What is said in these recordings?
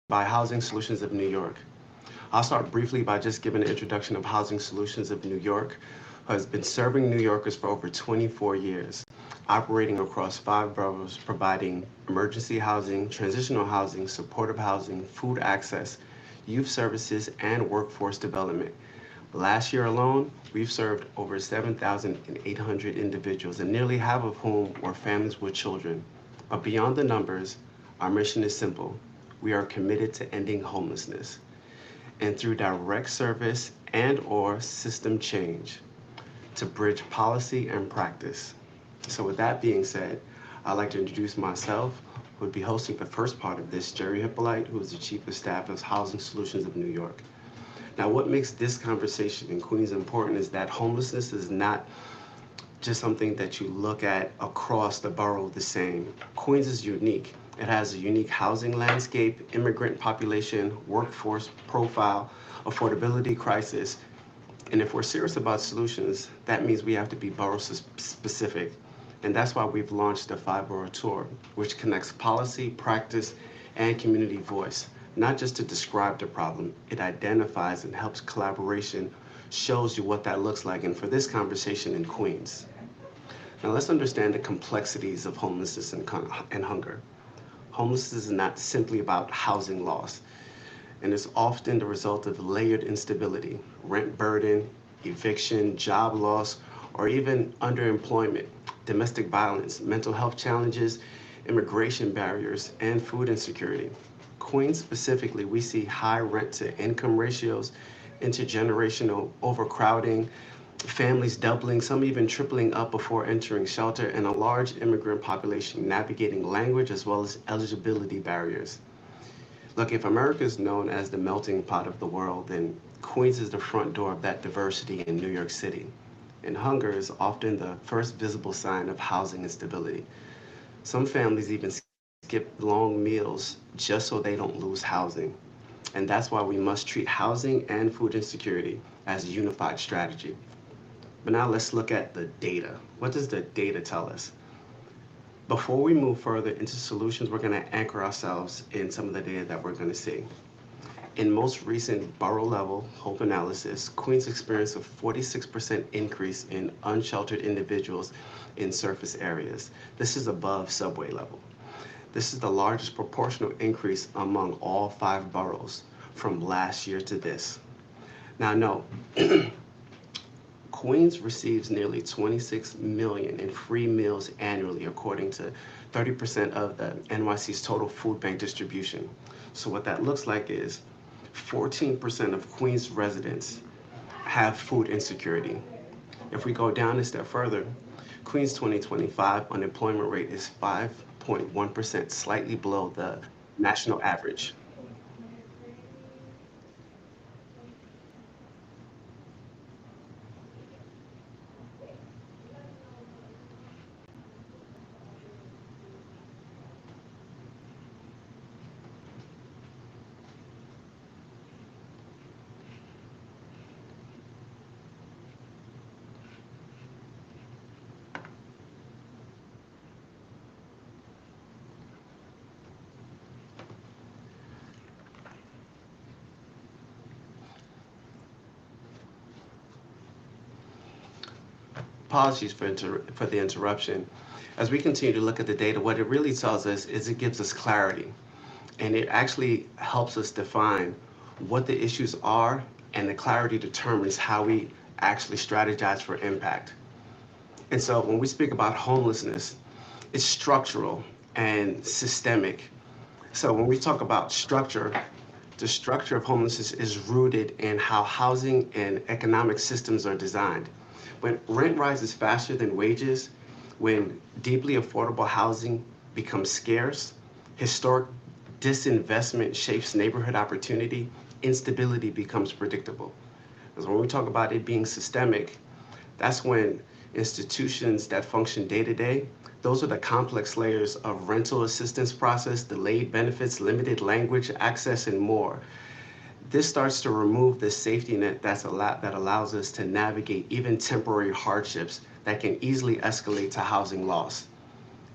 by Housing Solutions of New York. I'll start briefly by just giving an introduction of Housing Solutions of New York, who has been serving New Yorkers for over 24 years, operating across 5 boroughs, providing emergency housing, transitional housing, supportive housing, food access, youth services, and workforce development. Last year alone, we've served over 7,800 individuals, and nearly half of whom were families with children. But beyond the numbers, our mission is simple. We are committed to ending homelessness, and through direct service and/or system change to bridge policy and practice. So with that being said, I'd like to introduce myself, who would be hosting the first part of this, Jerry Hippolyte, who is the Chief of Staff of Housing Solutions of New York. Now, what makes this conversation in Queens important is that homelessness is not just something that you look at across the borough the same. Queens is unique. It has a unique housing landscape, immigrant population, workforce profile, affordability crisis. And if we're serious about solutions, that means we have to be borough specific. And that's why we've launched the Five Borough Tour, which connects policy, practice, and community voice, not just to describe the problem. It identifies and helps collaboration, shows you what that looks like, and for this conversation in Queens. Now let's understand the complexities of homelessness and hunger. Homelessness is not simply about housing loss, and it's often the result of layered instability, rent burden, eviction, job loss, or even underemployment, domestic violence, mental health challenges, immigration barriers, and food insecurity. Queens specifically, we see high rent to income ratios, intergenerational overcrowding, families doubling, some even tripling up before entering shelter, and a large immigrant population navigating language as well as eligibility barriers. Look, if America is known as the melting pot of the world, then Queens is the front door of that diversity in New York City. And hunger is often the first visible sign of housing instability. Some families even skip long meals just so they don't lose housing. And that's why we must treat housing and food insecurity as a unified strategy. But now let's look at the data. What does the data tell us? Before we move further into solutions, we're going to anchor ourselves in some of the data that we're going to see. In most recent borough level hope analysis, Queens experienced a 46% increase in unsheltered individuals in surface areas. This is above subway level. This is the largest proportional increase among all 5 boroughs from last year to this. Now, no. Queens receives nearly 26 million in free meals annually, according to 30% of the NYC's total food bank distribution. So what that looks like is 14% of Queens residents have food insecurity. If we go down a step further, Queens 2025 unemployment rate is 5.1%, slightly below the national average. Apologies for the interruption. As we continue to look at the data, what it really tells us is it gives us clarity, and it actually helps us define what the issues are, and the clarity determines how we actually strategize for impact. And so when we speak about homelessness, it's structural and systemic. So when we talk about structure, the structure of homelessness is rooted in how housing and economic systems are designed. When rent rises faster than wages, when deeply affordable housing becomes scarce, historic disinvestment shapes neighborhood opportunity, instability becomes predictable. Because when we talk about it being systemic, that's when institutions that function day to day, those are the complex layers of rental assistance process, delayed benefits, limited language access, and more. This starts to remove the safety net that allows us to navigate even temporary hardships that can easily escalate to housing loss.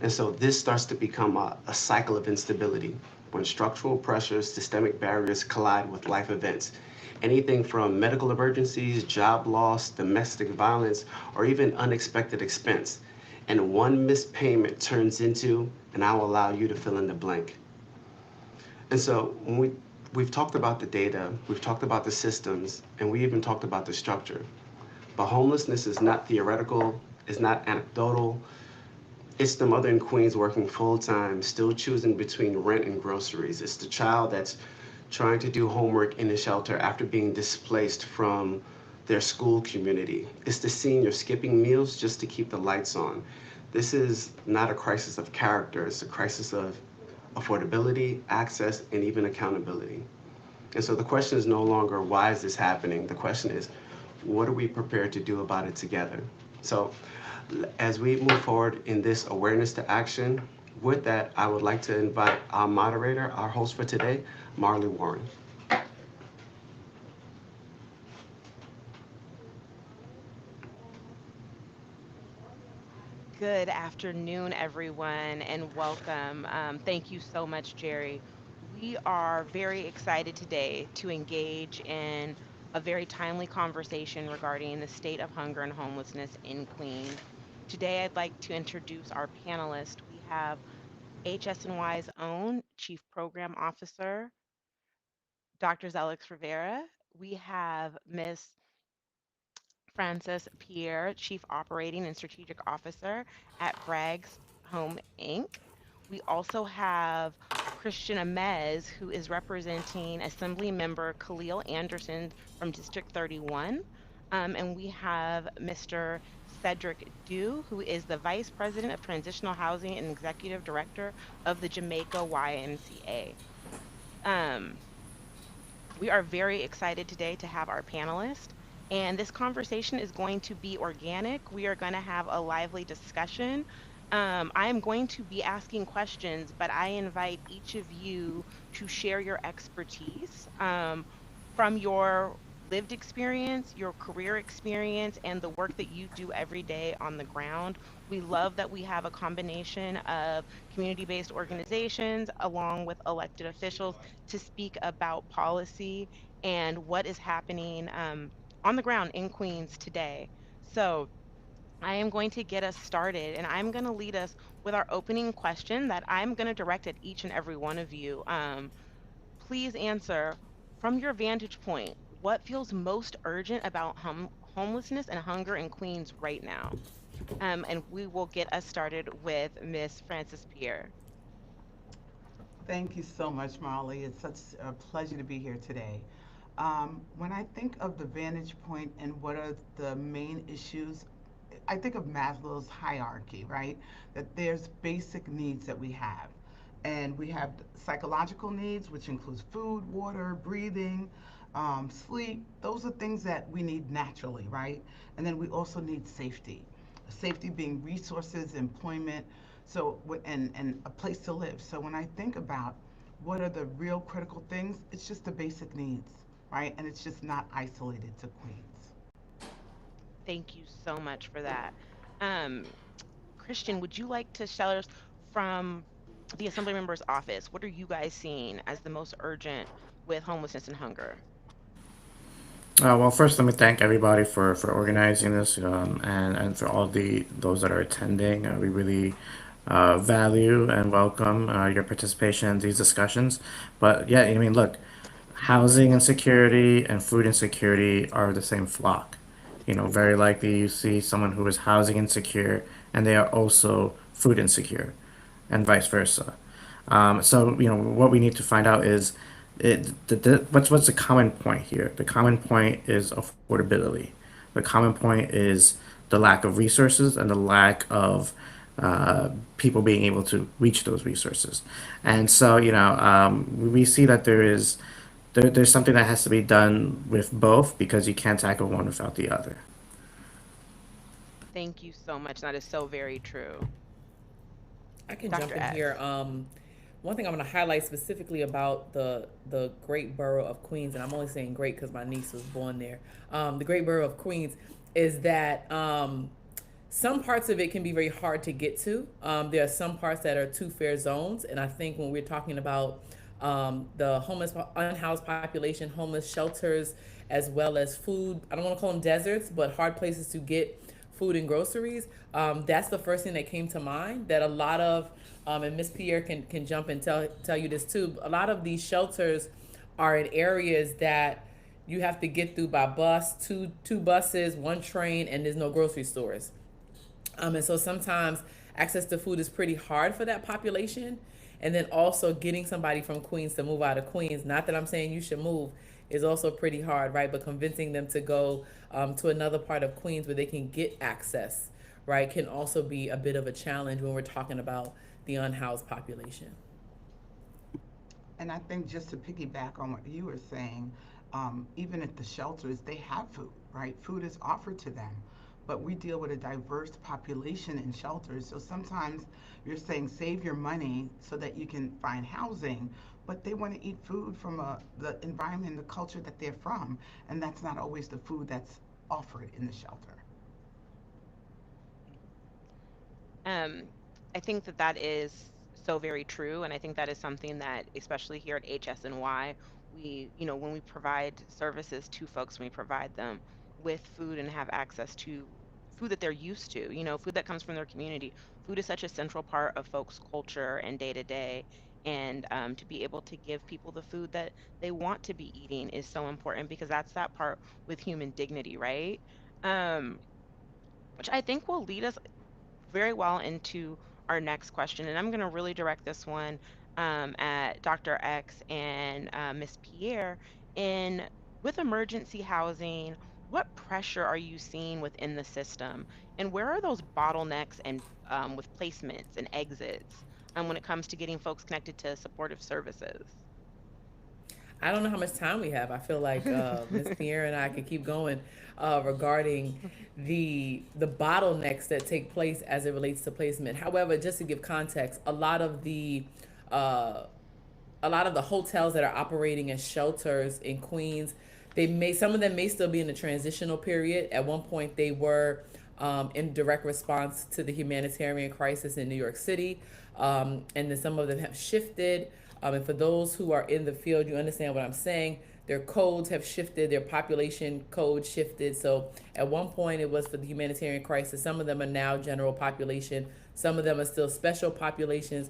And so this starts to become a cycle of instability. when structural pressures, systemic barriers collide with life events. Anything from medical emergencies, job loss, domestic violence, or even unexpected expense. And one missed payment turns into, and I'll allow you to fill in the blank. And so when we've talked about the data, we've talked about the systems, and we even talked about the structure. But homelessness is not theoretical, it's not anecdotal. It's the mother in Queens working full time, still choosing between rent and groceries. It's the child that's trying to do homework in a shelter after being displaced from their school community. It's the senior skipping meals just to keep the lights on. This is not a crisis of character, it's a crisis of affordability, access, and even accountability. And so the question is no longer why is this happening? The question is what are we prepared to do about it together? So as we move forward in this awareness to action, with that, I would like to invite our moderator, our host for today, Marley Warren. Good afternoon, everyone, and welcome. Thank you so much, Jerry. We are very excited today to engage in a very timely conversation regarding the state of hunger and homelessness in Queens. Today, I'd like to introduce our panelists. We have HSNY's own Chief Program Officer, Dr. Xellex Rivera. We have Miss Frances Pierre, Chief Operating and Strategic Officer at BHRAGS Home Inc. We also have Christian Amez, who is representing Assemblymember Khaleel Anderson from District 31. And we have Mr. Cedric Dew, who is the Vice President of Transitional Housing and Executive Director of the Jamaica YMCA. Um, we are very excited today to have our panelists, and this conversation is going to be organic. We are going to have a lively discussion. I am going to be asking questions, but I invite each of you to share your expertise from your lived experience, your career experience, and the work that you do every day on the ground. We love that we have a combination of community based organizations along with elected officials to speak about policy and what is happening on the ground in Queens today. So, I am going to get us started and I'm going to lead us with our opening question that I'm going to direct at each and every one of you. Please answer from your vantage point what feels most urgent about homelessness and hunger in Queens right now? And we will get us started with Miss Frances Pierre. Thank you so much, Marley. It's such a pleasure to be here today. When I think of the vantage point and what are the main issues, I think of Maslow's hierarchy, right? That there's basic needs that we have. And we have psychological needs, which includes food, water, breathing, sleep. Those are things that we need naturally, right? And then we also need safety. Safety being resources, employment, so and a place to live. So when I think about what are the real critical things, it's just the basic needs, right? And it's just not isolated to Queens. Thank you so much for that. Um, Christian, would you like to tell us from the Assembly Member's office, what are you guys seeing as the most urgent with homelessness and hunger? Well, first, let me thank everybody for organizing this and for all the those that are attending. We really value and welcome your participation in these discussions. But yeah, I mean, look, housing insecurity and food insecurity are the same flock. You know, very likely you see someone who is housing insecure and they are also food insecure, and vice versa. So you know what we need to find out is what's the common point here? The common point is affordability. The common point is the lack of resources and the lack of people being able to reach those resources. And so you know we see that there's something that has to be done with both because you can't tackle one without the other. Thank you so much. That is so very true. I can Dr. jump in here. S. One thing I'm going to highlight specifically about the great borough of Queens, and I'm only saying great because my niece was born there. The great borough of Queens is that some parts of it can be very hard to get to. There are some parts that are two fair zones, and I think when we're talking about the homeless, unhoused population, homeless shelters, as well as food. I don't want to call them deserts, but hard places to get food and groceries. That's the first thing that came to mind. That a lot of, and Miss Pierre can jump and tell you this too. A lot of these shelters are in areas that you have to get through by bus, two buses, one train, and there's no grocery stores. And so sometimes access to food is pretty hard for that population. And then also getting somebody from Queens to move out of Queens, not that I'm saying you should move, is also pretty hard, right? But convincing them to go to another part of Queens where they can get access, right, can also be a bit of a challenge when we're talking about the unhoused population. And I think just to piggyback on what you were saying, even at the shelters, they have food, right? Food is offered to them. But we deal with a diverse population in shelters. So sometimes you're saying save your money so that you can find housing, but they want to eat food from the environment, the culture that they're from. And that's not always the food that's offered in the shelter. Um, I think that that is so very true, and I think that is something that, especially here at HSNY, when we provide services to folks, we provide them with food and have access to food that they're used to, food that comes from their community. Food is such a central part of folks' culture and day to day, and to be able to give people the food that they want to be eating is so important because that's that part with human dignity, right? Um, which I think will lead us very well into our next question. And I'm going to really direct this one at Dr. X and Miss Pierre. In with emergency housing, what pressure are you seeing within the system? And where are those bottlenecks and with placements and exits when it comes to getting folks connected to supportive services? I don't know how much time we have. I feel like Ms. Pierre and I could keep going regarding the bottlenecks that take place as it relates to placement. However, just to give context, uh, a lot of the hotels that are operating as shelters in Queens, some of them may still be in the transitional period. At one point, they were in direct response to the humanitarian crisis in New York City, and then some of them have shifted. And for those who are in the field, you understand what I'm saying. Their codes have shifted, their population code shifted. So at one point it was for the humanitarian crisis. Some of them are now general population. Some of them are still special populations.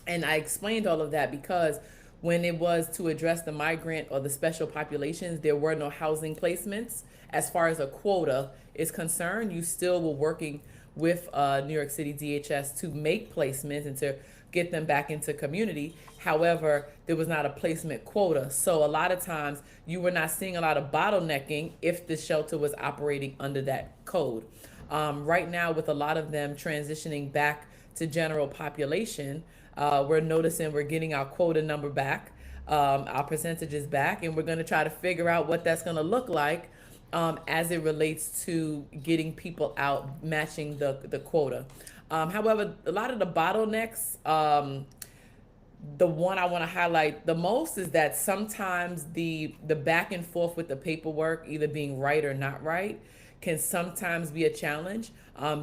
And I explained all of that because when it was to address the migrant or the special populations, there were no housing placements. As far as a quota is concerned, you still were working with New York City DHS to make placements and to get them back into community. However, there was not a placement quota. So a lot of times you were not seeing a lot of bottlenecking if the shelter was operating under that code. Right now, with a lot of them transitioning back to general population, we're noticing we're getting our quota number back, our percentages back, and we're going to try to figure out what that's going to look like as it relates to getting people out, matching the quota. However, a lot of the bottlenecks, the one I want to highlight the most is that sometimes the back and forth with the paperwork, either being right or not right, can sometimes be a challenge.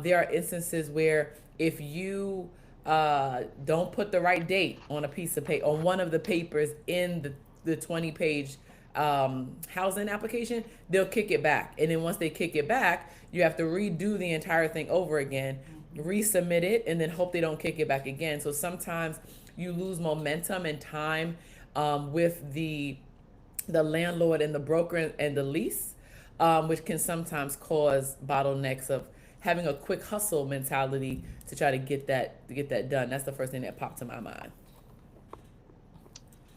There are instances where if you don't put the right date on a piece of paper, on one of the papers in the 20-page housing application, they'll kick it back. And then once they kick it back, you have to redo the entire thing over again, resubmit it, and then hope they don't kick it back again. So sometimes you lose momentum and time with the landlord and the broker and the lease, which can sometimes cause bottlenecks of having a quick hustle mentality to try to get that done. That's the first thing that popped to my mind.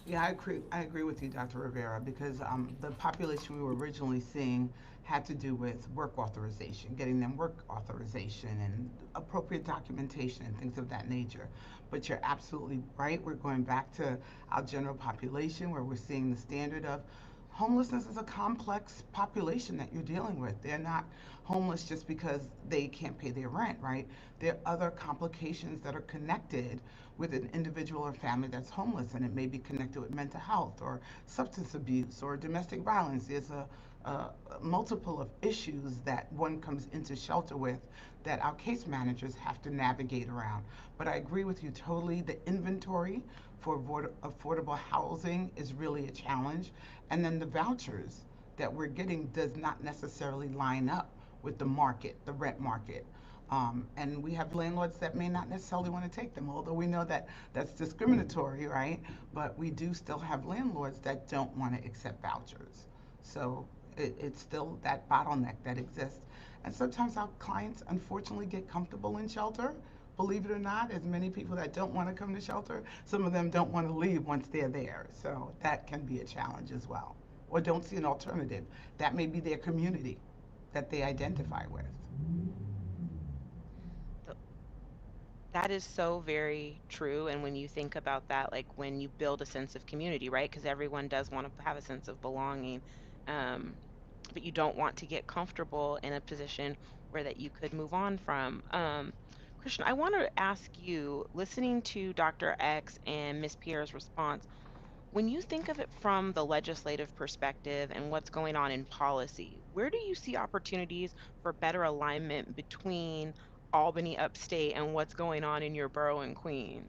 Yeah, I agree with you, Dr. Rivera, because the population we were originally seeing had to do with work authorization, getting them work authorization and appropriate documentation and things of that nature. But you're absolutely right. We're going back to our general population where we're seeing the standard of homelessness is a complex population that you're dealing with. They're not homeless just because they can't pay their rent, right? There are other complications that are connected with an individual or family that's homeless, and it may be connected with mental health or substance abuse or domestic violence. There's a multiple of issues that one comes into shelter with that our case managers have to navigate around. But I agree with you totally. The inventory for affordable housing is really a challenge. And then the vouchers that we're getting does not necessarily line up with the market, the rent market. And we have landlords that may not necessarily want to take them, although we know that that's discriminatory, right? But we do still have landlords that don't want to accept vouchers. So it's still that bottleneck that exists. And sometimes our clients unfortunately get comfortable in shelter. Believe it or not, as many people that don't want to come to shelter, some of them don't want to leave once they're there. So that can be a challenge as well. Or don't see an alternative. That may be their community that they identify with. Th- That is so very true. And when you think about that, like when you build a sense of community, right? Because everyone does want to have a sense of belonging. Um, but you don't want to get comfortable in a position where that you could move on from. Christian, I want to ask you, listening to Dr. X and Miss Pierre's response, when you think of it from the legislative perspective and what's going on in policy, where do you see opportunities for better alignment between Albany upstate and what's going on in your borough in Queens?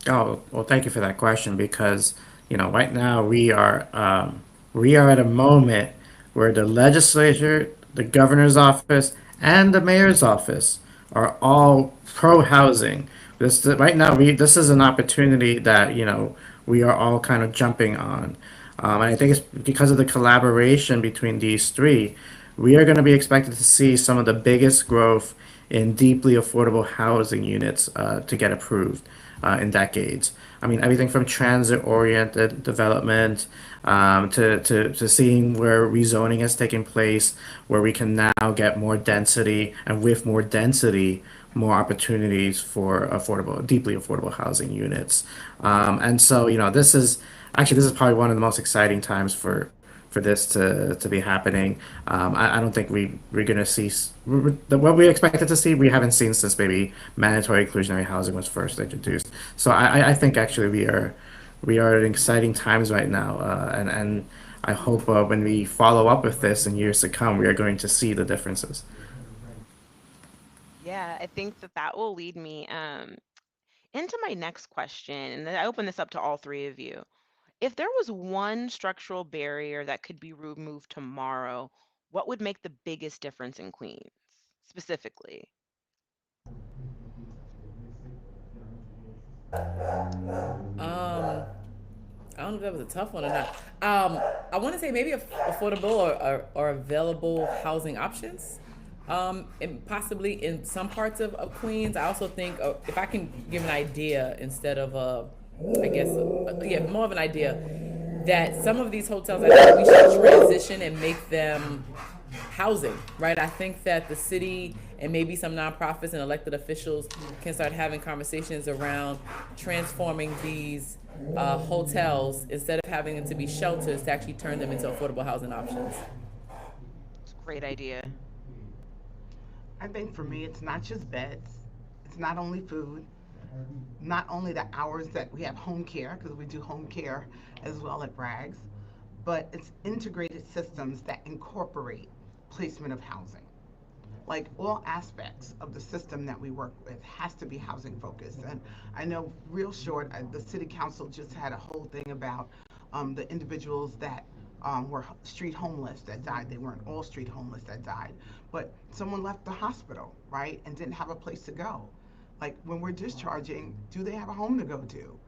Oh, well, thank you for that question because, right now we are at a moment where the legislature, the governor's office, and the mayor's office are all pro housing. Right now this is an opportunity that, we are all kind of jumping on. And I think it's because of the collaboration between these three, we are going to be expected to see some of the biggest growth in deeply affordable housing units to get approved in decades. I mean, everything from transit-oriented development to seeing where rezoning has taken place, where we can now get more density, and with more density, more opportunities for deeply affordable housing units. And so, this is probably one of the most exciting times for this to be happening. I don't think we're gonna see what we expected to see. We haven't seen since maybe mandatory inclusionary housing was first introduced. So I think actually we are in exciting times right now, and I hope when we follow up with this in years to come, we are going to see the differences. Yeah, I think that that will lead me into my next question. And then I open this up to all three of you. If there was one structural barrier that could be removed tomorrow, what would make the biggest difference in Queens specifically? Um, I don't know if that was a tough one or not. I want to say maybe affordable or available housing options. And possibly in some parts of Queens. I also think if I can give an idea instead of I guess, yeah, more of an idea that some of these hotels, I think we should transition and make them housing, right? I think that the city and maybe some nonprofits and elected officials can start having conversations around transforming these hotels instead of having them to be shelters to actually turn them into affordable housing options. It's a great idea. I think for me, it's not just beds. It's not only food, not only the hours that we have home care, because we do home care as well at BHRAGS, but it's integrated systems that incorporate placement of housing. Like all aspects of the system that we work with has to be housing focused. And I know real short, the city council just had a whole thing about the individuals that were street homeless that died. They weren't all street homeless that died, but someone left the hospital, right, and didn't have a place to go. Like when we're discharging, do they have a home to go to?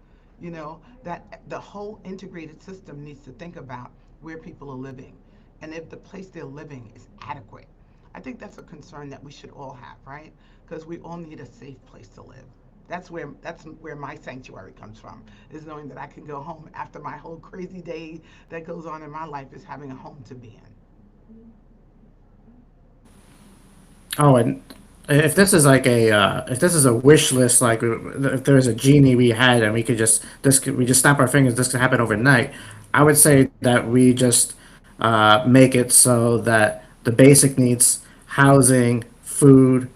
That the whole integrated system needs to think about where people are living and if the place they're living is adequate. I think that's a concern that we should all have, right? Because we all need a safe place to live. That's where my sanctuary comes from, is knowing that I can go home after my whole crazy day that goes on in my life is having a home to be in. Oh, and if this is a wish list, like if there was a genie we had and we could just we just snap our fingers, this could happen overnight. I would say that we just make it so that the basic needs, housing, food,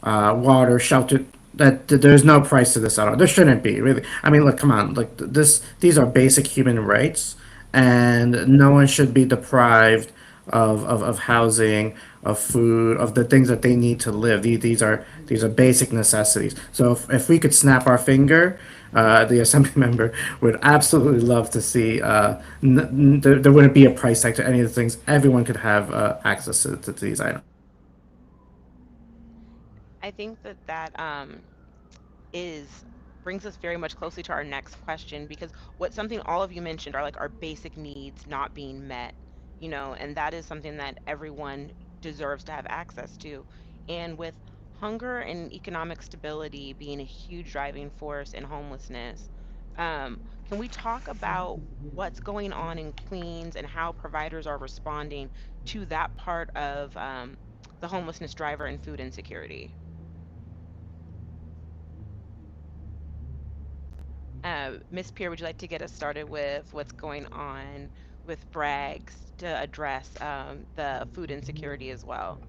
water, shelter. That there's no price to this at all. There shouldn't be really. I mean, look, come on, like these are basic human rights, and no one should be deprived of housing, of food, of the things that they need to live. These are basic necessities. So if we could snap our finger, the assembly member would absolutely love to see there wouldn't be a price tag to any of the things. Everyone could have access to these items. I think that is brings us very much closely to our next question, because what something all of you mentioned are like our basic needs not being met, and that is something that everyone deserves to have access to. And with hunger and economic stability being a huge driving force in homelessness, can we talk about what's going on in Queens and how providers are responding to that part of the homelessness driver and food insecurity? Miss Pierre, would you like to get us started with what's going on with BRAGS to address the food insecurity as well?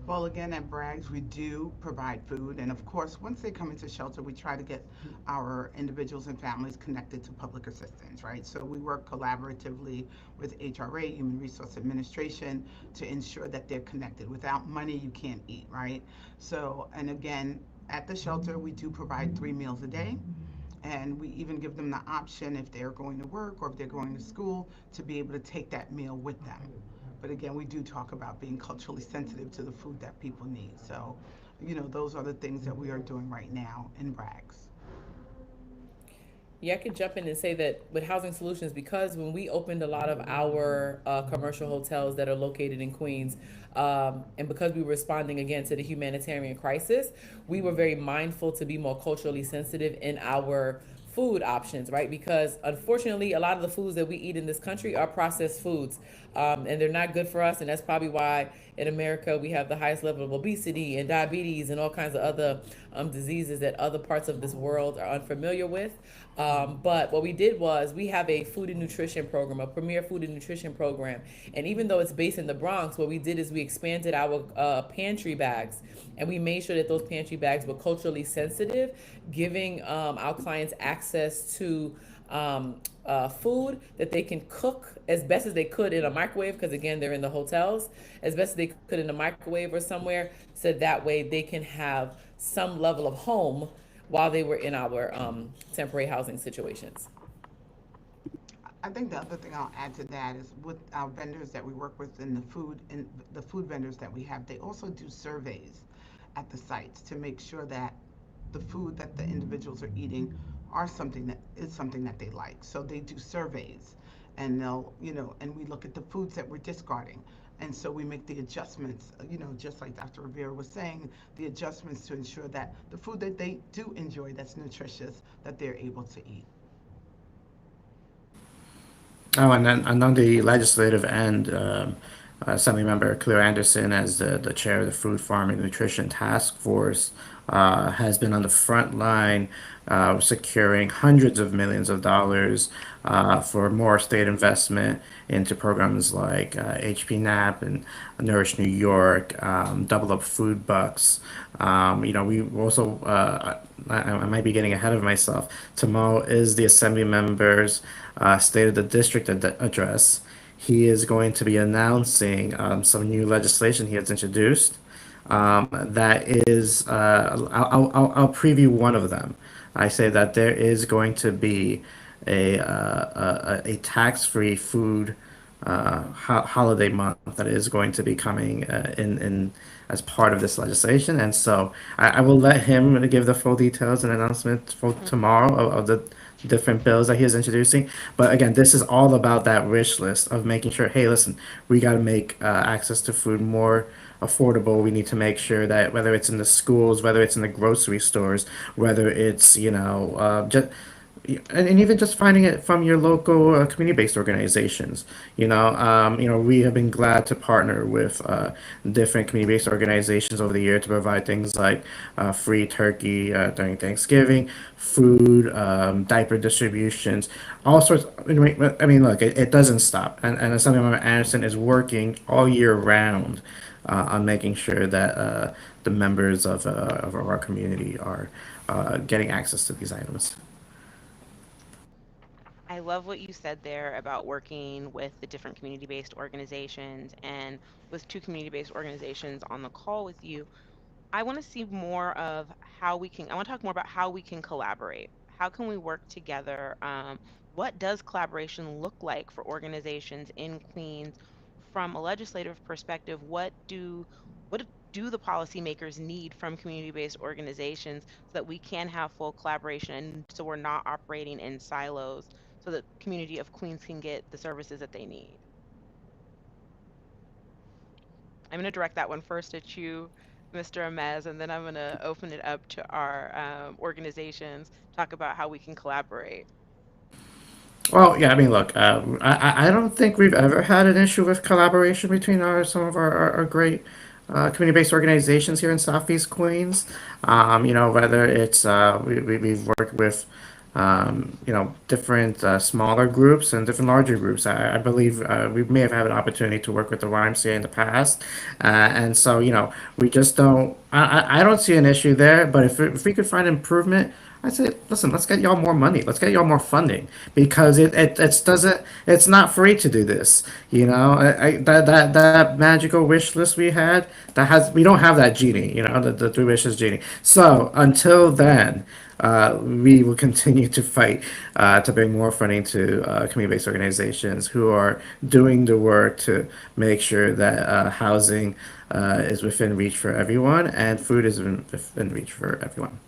Well, again, at BRAGS, we do provide food. And of course, once they come into shelter, we try to get our individuals and families connected to public assistance, right? So we work collaboratively with HRA, Human Resource Administration, to ensure that they're connected. Without money, you can't eat, right? So, and again, at the shelter, we do provide 3 meals a day. And we even give them the option, if they're going to work or if they're going to school, to be able to take that meal with them. But again, we do talk about being culturally sensitive to the food that people need. So, those are the things that we are doing right now in BRAGS. Yeah, I could jump in and say that with Housing Solutions, because when we opened a lot of our commercial hotels that are located in Queens, and because we were responding again to the humanitarian crisis, we were very mindful to be more culturally sensitive in our food options, right? Because unfortunately, a lot of the foods that we eat in this country are processed foods, and they're not good for us. And that's probably why in America we have the highest level of obesity and diabetes and all kinds of other diseases that other parts of this world are unfamiliar with. But what we did was we have a food and nutrition program, a premier food and nutrition program. And even though it's based in the Bronx, what we did is we expanded our pantry bags, and we made sure that those pantry bags were culturally sensitive, giving our clients access to food that they can cook as best as they could in a microwave, because again, they're in the hotels, as best as they could in a microwave or somewhere, so that way they can have some level of home while they were in our temporary housing situations. I think the other thing I'll add to that is with our vendors that we work with in the food and the food vendors that we have, they also do surveys at the sites to make sure that the food that the individuals are eating are something that is something that they like. So they do surveys, and and we look at the foods that we're discarding. And so we make the adjustments, just like Dr. Rivera was saying, the adjustments to ensure that the food that they do enjoy that's nutritious, that they're able to eat. Oh, and on the legislative end, Assemblymember Khaleel Anderson, as the chair of the Food, Farm, and Nutrition Task Force, has been on the front line securing hundreds of millions of dollars for more state investment into programs like HPNAP and Nourish New York, Double Up Food Bucks. We also, I might be getting ahead of myself. Tomorrow is the Assembly members' State of the District address. He is going to be announcing some new legislation he has introduced. That is, I'll preview one of them. I say that there is going to be a tax-free food holiday month that is going to be coming in as part of this legislation, and so I will let him give the full details and announcement for tomorrow of the different bills that he is introducing. But again, this is all about that wish list of making sure, hey, listen, we got to make access to food more affordable. We need to make sure that whether it's in the schools, whether it's in the grocery stores, whether it's just and even just finding it from your local community-based organizations. We have been glad to partner with different community-based organizations over the year to provide things like free turkey during Thanksgiving, food, diaper distributions, all sorts. I mean, look, it doesn't stop, and Assemblymember Anderson is working all year round on making sure that the members of our community are getting access to these items. I love what you said there about working with the different community based organizations, and with two community based organizations on the call with you. I want to see more of how we can, I want to talk more about how we can collaborate. how can we work together? What does collaboration look like for organizations in Queens from a legislative perspective? What do the policymakers need from community-based organizations so that we can have full collaboration and so we're not operating in silos so that community of Queens can get the services that they need? I'm going to direct that one first at you, Mr. Amez, and then I'm going to open it up to our organizations, talk about how we can collaborate. Well, yeah, I mean, look, I don't think we've ever had an issue with collaboration between some of our great community-based organizations here in Southeast Queens. Whether it's we've worked with different smaller groups and different larger groups. I believe we may have had an opportunity to work with the YMCA in the past, and so we just don't. I don't see an issue there. But if we could find improvement, I say, listen, let's get y'all more money. Let's get y'all more funding because it's not free to do this. That magical wish list we had we don't have that genie. The three wishes genie. So until then, we will continue to fight to bring more funding to community-based organizations who are doing the work to make sure that housing is within reach for everyone and food is within reach for everyone.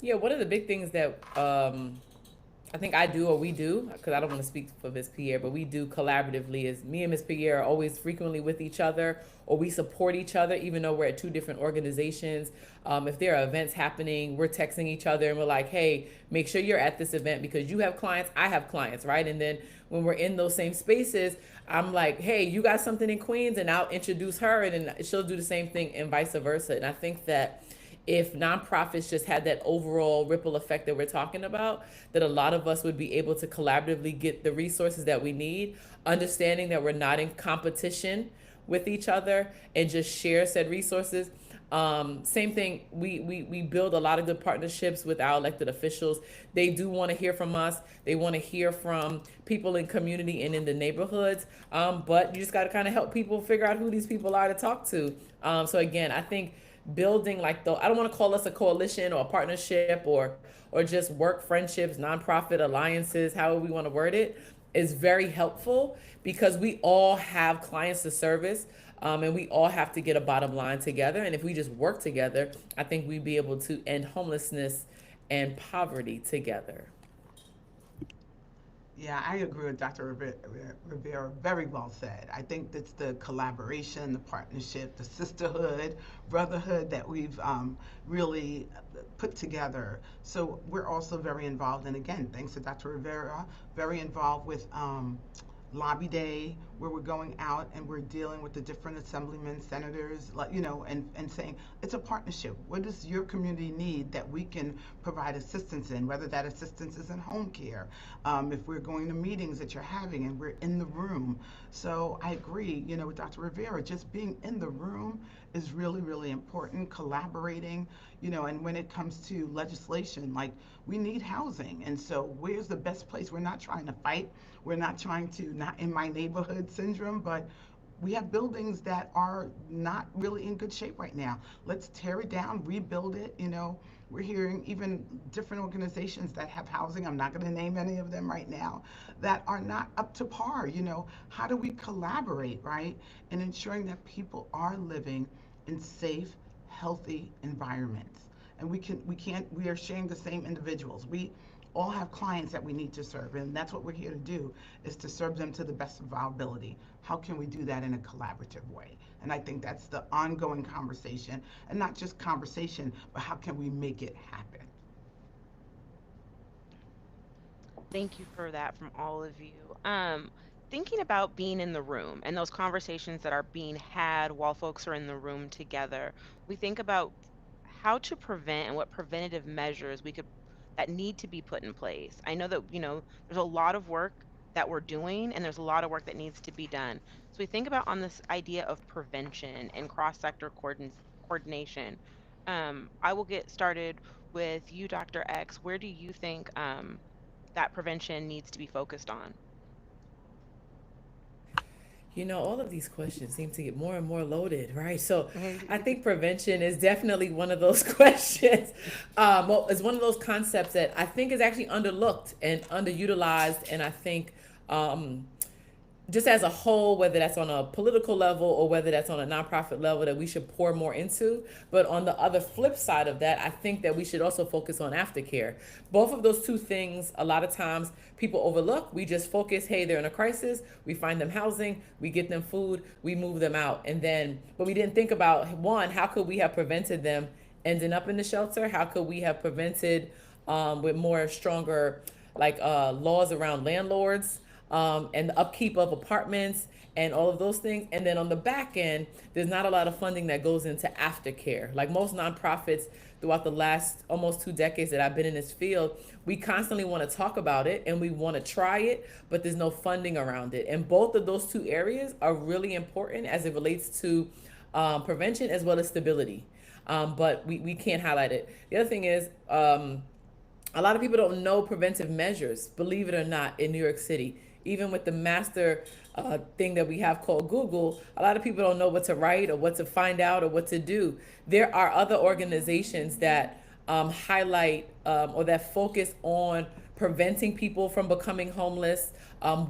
Yeah, one of the big things that I think I do or we do, because I don't want to speak for Miss Pierre, but we do collaboratively is me and Miss Pierre are always frequently with each other or we support each other, even though we're at two different organizations. If there are events happening, we're texting each other and we're like, hey, make sure you're at this event because you have clients, I have clients, right? And then when we're in those same spaces, I'm like, hey, you got something in Queens, and I'll introduce her and then she'll do the same thing and vice versa. And I think that if nonprofits just had that overall ripple effect that we're talking about, that a lot of us would be able to collaboratively get the resources that we need, understanding that we're not in competition with each other and just share said resources. Same thing, we build a lot of good partnerships with our elected officials. They do want to hear from us. They want to hear from people in community and in the neighborhoods. But you just got to kind of help people figure out who these people are to talk to. So again, I think building like the I don't want to call us a coalition or a partnership or just work friendships, nonprofit alliances, however we want to word it, is very helpful because we all have clients to service. And we all have to get a bottom line together. And if we just work together, I think we'd be able to end homelessness and poverty together. Yeah, I agree with Dr. Rivera. Very well said. I think that's the collaboration, the partnership, the sisterhood, brotherhood that we've really put together. So we're also very involved, and again, thanks to Dr. Rivera, very involved with Lobby Day, where we're going out and we're dealing with the different assemblymen, senators, and saying it's a partnership. What does your community need that we can provide assistance in, whether that assistance is in home care, if we're going to meetings that you're having and we're in the room. So I agree, with Dr. Rivera, just being in the room is really, really important, collaborating, and when it comes to legislation, like we need housing. And so where's the best place? We're not trying to fight. We're not trying to, not in my neighborhood syndrome, but we have buildings that are not really in good shape right now. Let's tear it down, rebuild it. We're hearing even different organizations that have housing, I'm not going to name any of them right now, that are not up to par. How do we collaborate, right? In ensuring that people are living in safe, healthy environments. And we are sharing the same individuals. We all have clients that we need to serve, and that's what we're here to do, is to serve them to the best of our ability. How can we do that in a collaborative way? And I think that's the ongoing conversation, and not just conversation, but how can we make it happen? Thank you for that from all of you. Thinking about being in the room and those conversations that are being had while folks are in the room together, we think about how to prevent and what preventative measures we could that need to be put in place. I know that, there's a lot of work that we're doing and there's a lot of work that needs to be done. So we think about on this idea of prevention and cross-sector coordination. I will get started with you, Dr. X. Where do you think that prevention needs to be focused on? You know, all of these questions seem to get more and more loaded, right? So I think prevention is definitely one of those questions. Well, it's one of those concepts that I think is actually underlooked and underutilized. And I think just as a whole, whether that's on a political level or whether that's on a nonprofit level, that we should pour more into. But on the other flip side of that, I think that we should also focus on aftercare. Both of those two things, a lot of times people overlook. We just focus, hey, they're in a crisis, we find them housing, we get them food, we move them out. And then, but we didn't think about, one, how could we have prevented them ending up in the shelter? How could we have prevented with more stronger laws around landlords? And the upkeep of apartments and all of those things. And then on the back end, there's not a lot of funding that goes into aftercare. Like most nonprofits throughout the last almost 2 decades that I've been in this field, we constantly want to talk about it and we want to try it, but there's no funding around it. And both of those two areas are really important as it relates to prevention as well as stability. But we can't highlight it. The other thing is, a lot of people don't know preventive measures, believe it or not, in New York City. Even with the master thing that we have called Google, a lot of people don't know what to write or what to find out or what to do. There are other organizations that highlight or that focus on preventing people from becoming homeless,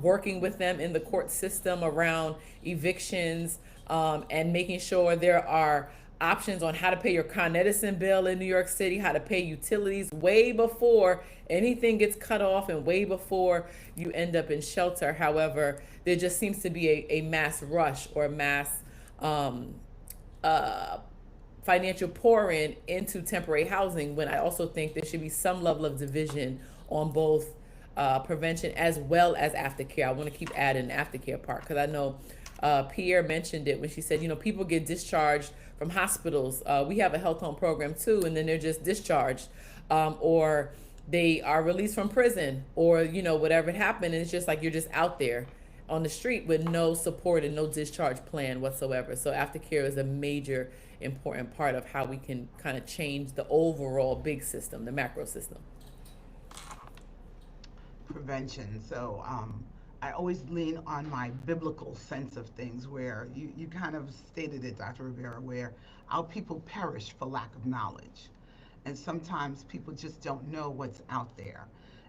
working with them in the court system around evictions, and making sure there are options on how to pay your Con Edison bill in New York City, how to pay utilities way before anything gets cut off and way before you end up in shelter. However, there just seems to be a mass rush or a mass financial pour in into temporary housing, when I also think there should be some level of division on both prevention as well as aftercare. I want to keep adding the aftercare part because I know Pierre mentioned it when she said, you know, people get discharged from hospitals. We have a health home program too, and then they're just discharged, or they are released from prison, or you know, whatever happened, and it's just like you're just out there on the street with no support and no discharge plan whatsoever. So aftercare is a major important part of how we can kind of change the overall big system, the macro system. Prevention. So I always lean on my biblical sense of things, where you kind of stated it, Dr. Rivera, where our people perish for lack of knowledge. And sometimes people just don't know what's out there.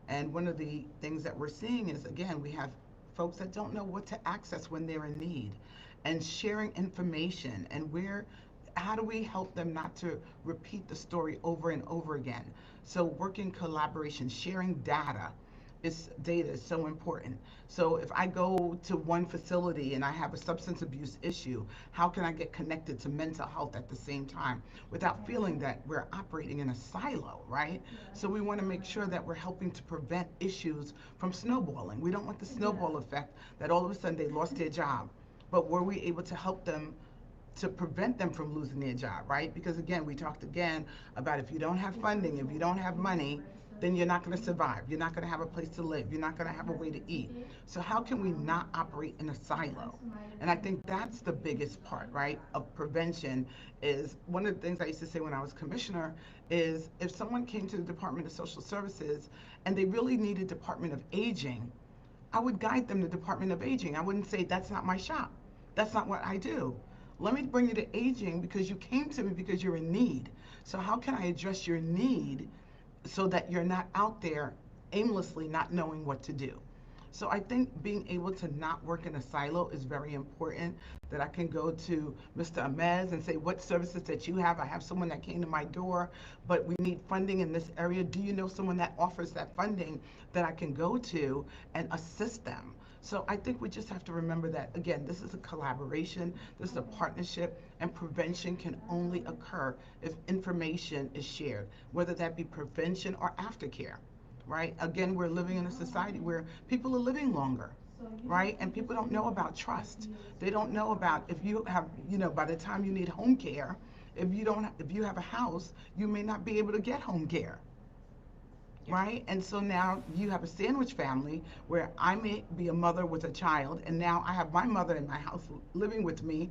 And one of the things that we're seeing is, again, we have folks that don't know what to access when they're in need, and sharing information and how do we help them not to repeat the story over and over again? So working collaboration, sharing data is so important. So if I go to one facility and I have a substance abuse issue, how can I get connected to mental health at the same time without feeling that we're operating in a silo, right? So we want to make sure that we're helping to prevent issues from snowballing. We don't want the snowball effect that all of a sudden they lost their job. But were we able to help them to prevent them from losing their job, right? Because again, we talked again about if you don't have funding, if you don't have money, then you're not going to survive. You're not going to have a place to live. You're not going to have a way to eat. So how can we not operate in a silo? And I think that's the biggest part, right, of prevention. Is one of the things I used to say when I was commissioner is, if someone came to the Department of Social Services and they really needed Department of Aging, I would guide them to Department of Aging. I wouldn't say, that's not my shop. That's not what I do. Let me bring you to aging because you came to me because you're in need. So how can I address your need so that you're not out there aimlessly not knowing what to do? So I think being able to not work in a silo is very important, that I can go to Mr. Amez and say, what services that you have? I have someone that came to my door, but we need funding in this area. Do you know someone that offers that funding that I can go to and assist them? So I think we just have to remember that, again, this is a collaboration, this is a partnership, and prevention can only occur if information is shared, whether that be prevention or aftercare, right? Again, we're living in a society where people are living longer, right? And people don't know about trust. They don't know about, if you have, you know, by the time you need home care, if you have a house, you may not be able to get home care. Right? And so now you have a sandwich family where I may be a mother with a child, and now I have my mother in my house living with me.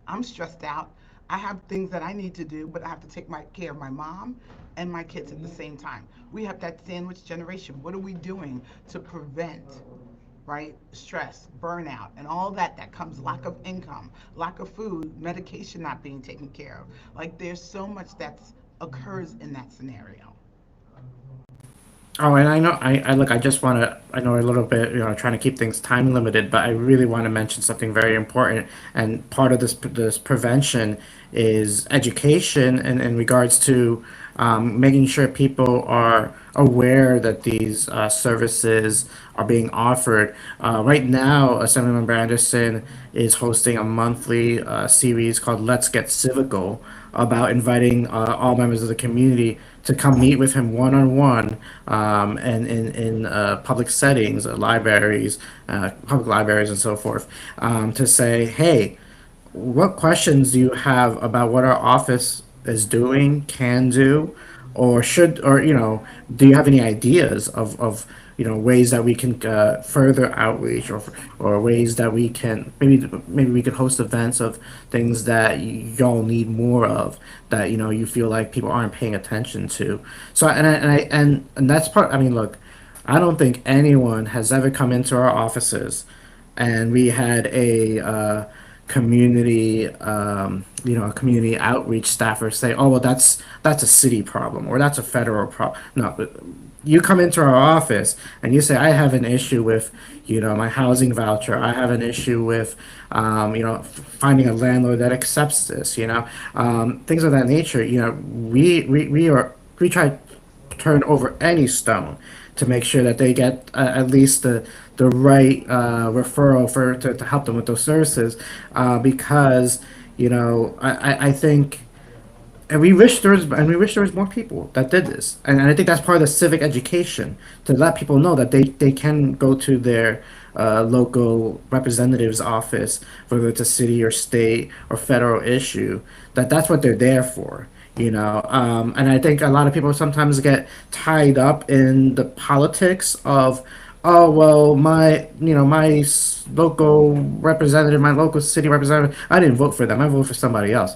I'm stressed out. I have things that I need to do, but I have to take care of my mom and my kids at the same time. We have that sandwich generation. What are we doing to prevent right? Stress, burnout, and all that comes, lack of income, lack of food, medication not being taken care of. Like there's so much that occurs in that scenario. Oh, and I know, I look, I just want to, I know a little bit, trying to keep things time limited, but I really want to mention something very important. And part of this prevention is education in regards to making sure people are aware that these services are being offered. Right now, Assemblymember Anderson is hosting a monthly series called Let's Get Civical about inviting all members of the community to come meet with him one on one, and in public settings, public libraries, and so forth, to say, hey, what questions do you have about what our office is doing, can do, or should, or do you have any ideas of ways that we can further outreach, or ways that we can maybe we could host events of things that y'all need more of, that you feel like people aren't paying attention to. So and that's part. I mean, look, I don't think anyone has ever come into our offices and we had a community outreach staffer say, "Oh, well, that's a city problem or that's a federal problem." No, but you come into our office and you say, "I have an issue with, my housing voucher. I have an issue with, finding a landlord that accepts this. Things of that nature. We try to turn over any stone to make sure that they get at least the right referral to help them with those services, because I think, and we wish there was more people that did this, and I think that's part of the civic education, to let people know that they can go to their local representative's office, whether it's a city or state or federal issue, that's what they're there for. And I think a lot of people sometimes get tied up in the politics of, oh, well, local representative, my local city representative, I didn't vote for them, I voted for somebody else.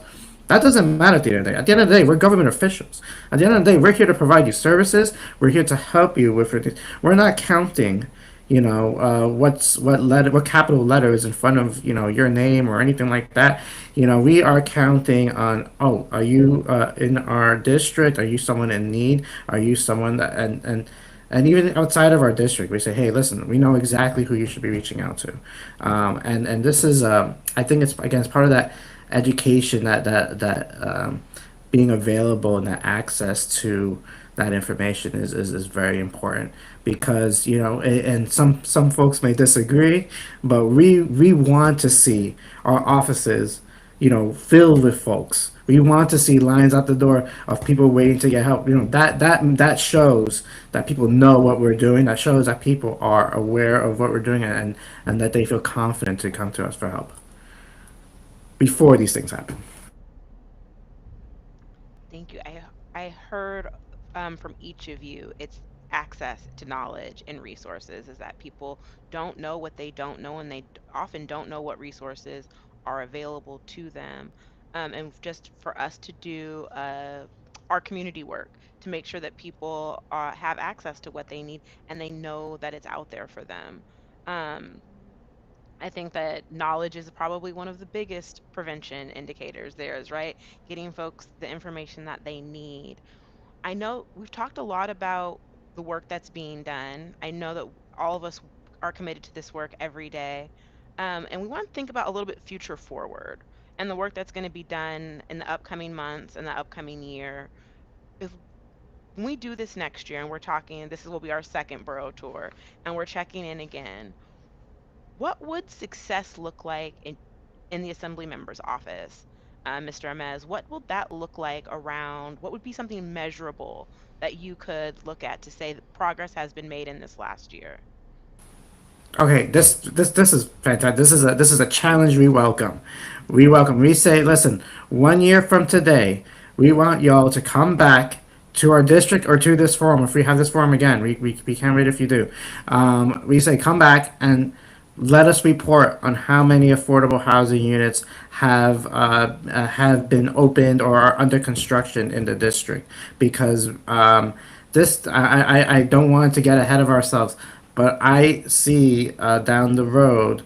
That doesn't matter at the end of the day. At the end of the day, we're government officials. At the end of the day, we're here to provide you services. We're here to help you with it. We're not counting, what capital letter is in front of your name or anything like that. We are counting on, oh, are you in our district? Are you someone in need? Are you someone that, and even outside of our district, we say, hey, listen, we know exactly who you should be reaching out to. And this is, I think it's, again, it's part of that education, that being available and that access to that information is very important, because and some folks may disagree, but we want to see our offices filled with folks. We want to see lines out the door of people waiting to get help. That shows that people know what we're doing. That shows that people are aware of what we're doing, and that they feel confident to come to us for help before these things happen. Thank you. I heard from each of you, it's access to knowledge and resources, is that people don't know what they don't know, and they often don't know what resources are available to them. And just for us to do our community work to make sure that people have access to what they need and they know that it's out there for them. Um, I think that knowledge is probably one of the biggest prevention indicators there is, right? Getting folks the information that they need. I know we've talked a lot about the work that's being done. I know that all of us are committed to this work every day. And we want to think about a little bit future forward and the work that's going to be done in the upcoming months and the upcoming year. If when we do this next year and we're talking, this will be our second borough tour, and we're checking in again, what would success look like in the assembly member's office, Mr. Amez? What will that look like around? What would be something measurable that you could look at to say that progress has been made in this last year? Okay, this is fantastic. This is a challenge we welcome. We say, listen, 1 year from today, we want y'all to come back to our district or to this forum. If we have this forum again, we can't wait if you do. We say, come back and let us report on how many affordable housing units have been opened or are under construction in the district, because this I don't want to get ahead of ourselves, but I see down the road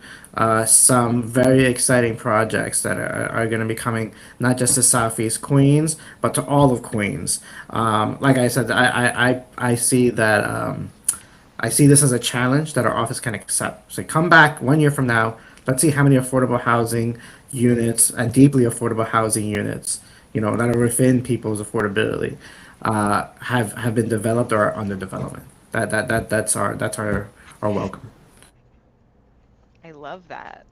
some very exciting projects that are going to be coming not just to Southeast Queens, but to all of Queens. Like I said, I see that. I see this as a challenge that our office can accept. So come back 1 year from now. Let's see how many affordable housing units and deeply affordable housing units, that are within people's affordability, have been developed or are under development. That's our welcome. I love that.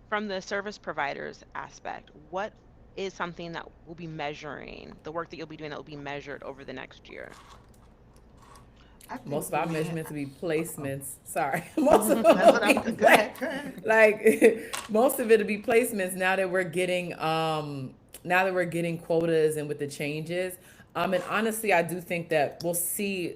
From the service providers aspect, what is something that will be measuring the work that you'll be doing that will be measured over the next year? I think Most of for our me, measurements will be oh, placements. Sorry, most of them that's will what be I'm. Go ahead. Go ahead. like most of it will be placements. Now that we're getting quotas and with the changes, and honestly, I do think that we'll see,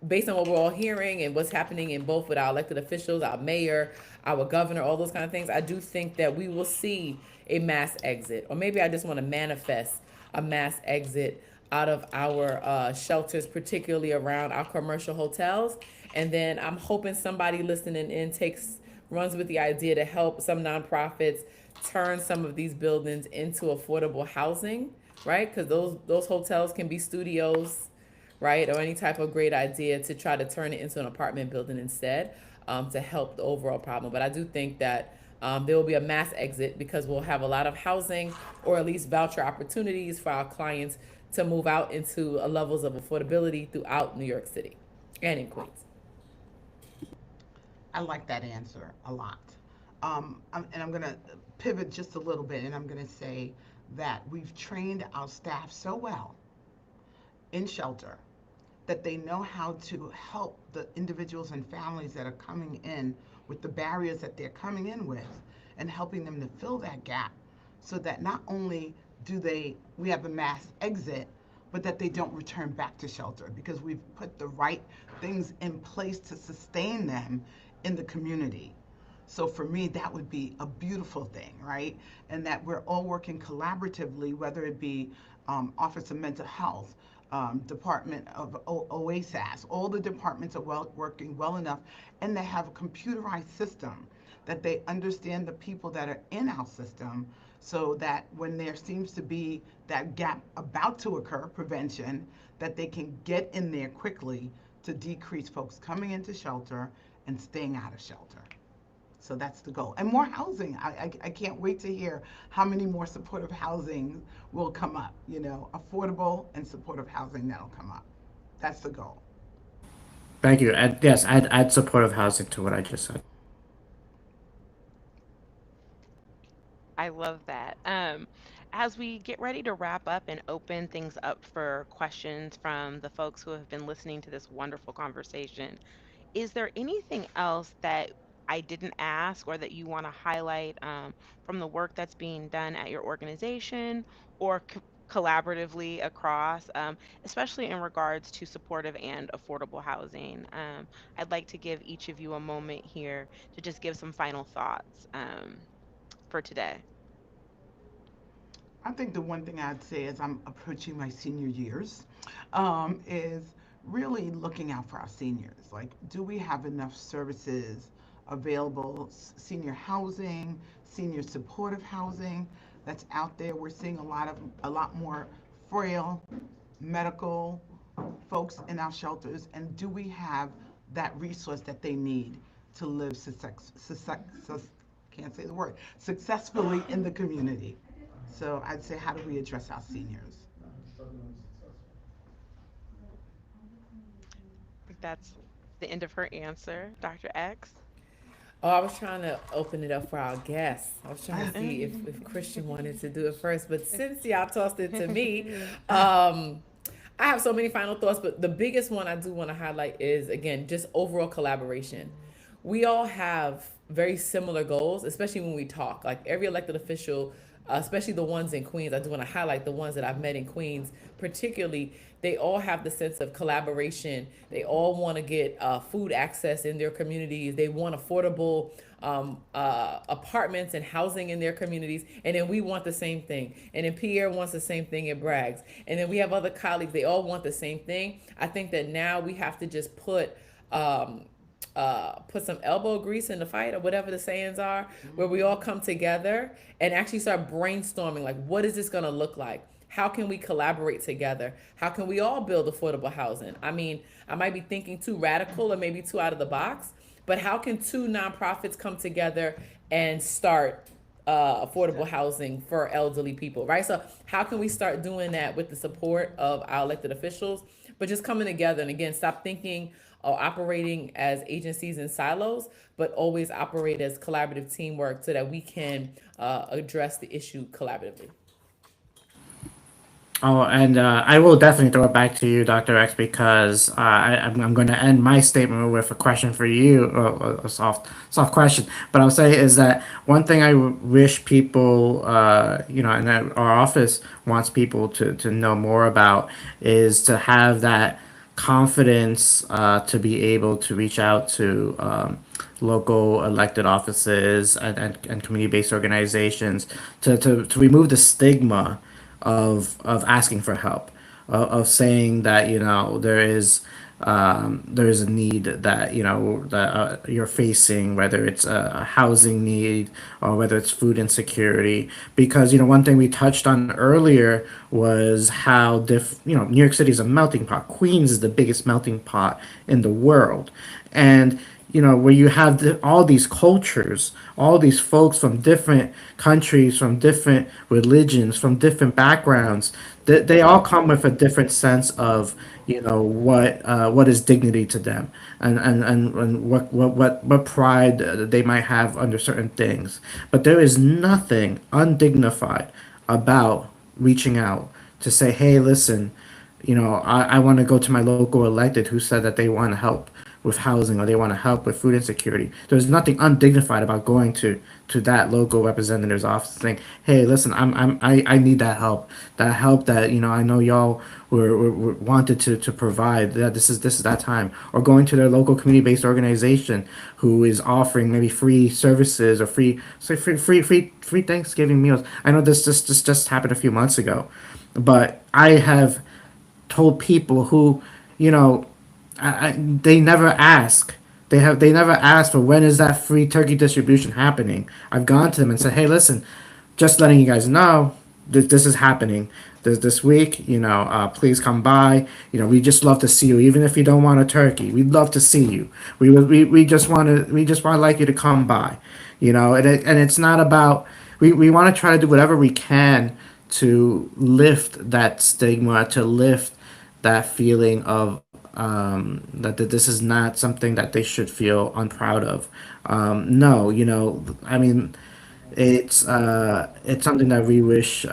based on what we're all hearing and what's happening in both with our elected officials, our mayor, our governor, all those kind of things, I do think that we will see a mass exit, or maybe I just want to manifest a mass exit out of our shelters, particularly around our commercial hotels. And then I'm hoping somebody listening in runs with the idea to help some nonprofits turn some of these buildings into affordable housing, right? Because those hotels can be studios, right? Or any type of great idea to try to turn it into an apartment building instead, to help the overall problem. But I do think that there will be a mass exit because we'll have a lot of housing or at least voucher opportunities for our clients to move out into levels of affordability throughout New York City and in Queens. I like that answer a lot. And I'm going to pivot just a little bit, and I'm going to say that we've trained our staff so well in shelter that they know how to help the individuals and families that are coming in with the barriers that they're coming in with, and helping them to fill that gap, so that not only do we have a mass exit, but that they don't return back to shelter, because we've put the right things in place to sustain them in the community. So for me, that would be a beautiful thing, right? And that we're all working collaboratively, whether it be Office of Mental Health, Department of OASAS, all the departments are working well enough, and they have a computerized system that they understand the people that are in our system, so that when there seems to be that gap about to occur, prevention, that they can get in there quickly to decrease folks coming into shelter and staying out of shelter. So that's the goal. And more housing. I can't wait to hear how many more supportive housing will come up, affordable and supportive housing that'll come up. That's the goal. Thank you. And yes, add supportive housing to what I just said. I love that. As we get ready to wrap up and open things up for questions from the folks who have been listening to this wonderful conversation, is there anything else that I didn't ask or that you want to highlight, from the work that's being done at your organization or collaboratively across, especially in regards to supportive and affordable housing? I'd like to give each of you a moment here to just give some final thoughts, for today. I think the one thing I'd say as I'm approaching my senior years, is really looking out for our seniors. Like, do we have enough services available? Senior housing, senior supportive housing that's out there. We're seeing a lot more frail medical folks in our shelters, and do we have that resource that they need to live can't say the word, successfully in the community? So I'd say, how do we address our seniors? I think that's the end of her answer, Dr. X. Oh, I was trying to open it up for our guests. I was trying to see if Christian wanted to do it first, but since y'all tossed it to me, I have so many final thoughts, but the biggest one I do want to highlight is, again, just overall collaboration. We all have very similar goals, especially when we talk. Like every elected official, especially the ones in Queens, I do want to highlight the ones that I've met in Queens, particularly. They all have the sense of collaboration. They all want to get food access in their communities. They want affordable apartments and housing in their communities. And then we want the same thing. And then Pierre wants the same thing at BHRAGS. And then we have other colleagues. They all want the same thing. I think that now we have to just put um, put some elbow grease in the fight or whatever the sayings are, where we all come together and actually start brainstorming like, what is this going to look like? How can we collaborate together? How can we all build affordable housing? I mean, I might be thinking too radical or maybe too out of the box, but how can two nonprofits come together and start affordable housing for elderly people, right? So how can we start doing that with the support of our elected officials, but just coming together and again, stop thinking or operating as agencies in silos, but always operate as collaborative teamwork so that we can address the issue collaboratively. Oh, and I will definitely throw it back to you, Dr. X, because I'm going to end my statement with a question for you, a soft question. But I'll say is that one thing I wish people, and that our office wants people to know more about is to have that confidence to be able to reach out to local elected offices and community-based organizations to remove the stigma of asking for help, of saying that there is a need that that you're facing, whether it's a housing need or whether it's food insecurity. Because one thing we touched on earlier was how New York City is a melting pot. Queens is the biggest melting pot in the world, and where you have all these cultures, all these folks from different countries, from different religions, from different backgrounds, they all come with a different sense of, what is dignity to them, and what pride they might have under certain things. But there is nothing undignified about reaching out to say, hey, listen, I want to go to my local elected who said that they want to help with housing or they want to help with food insecurity. There's nothing undignified about going to that local representative's office saying, hey, listen, I need that help that I know y'all were wanted to provide. That this is that time. Or going to their local community-based organization who is offering maybe free services or free Thanksgiving meals. I know this just happened a few months ago, but I have told people who, they never ask. They never ask for when is that free turkey distribution happening. I've gone to them and said, hey, listen, just letting you guys know this is happening this week. Please come by. We just love to see you, even if you don't want a turkey. We'd love to see you. We just want to like you to come by. And it's not about we want to try to do whatever we can to lift that stigma, to lift that feeling of that this is not something that they should feel unproud of. No, I mean, it's something that we wish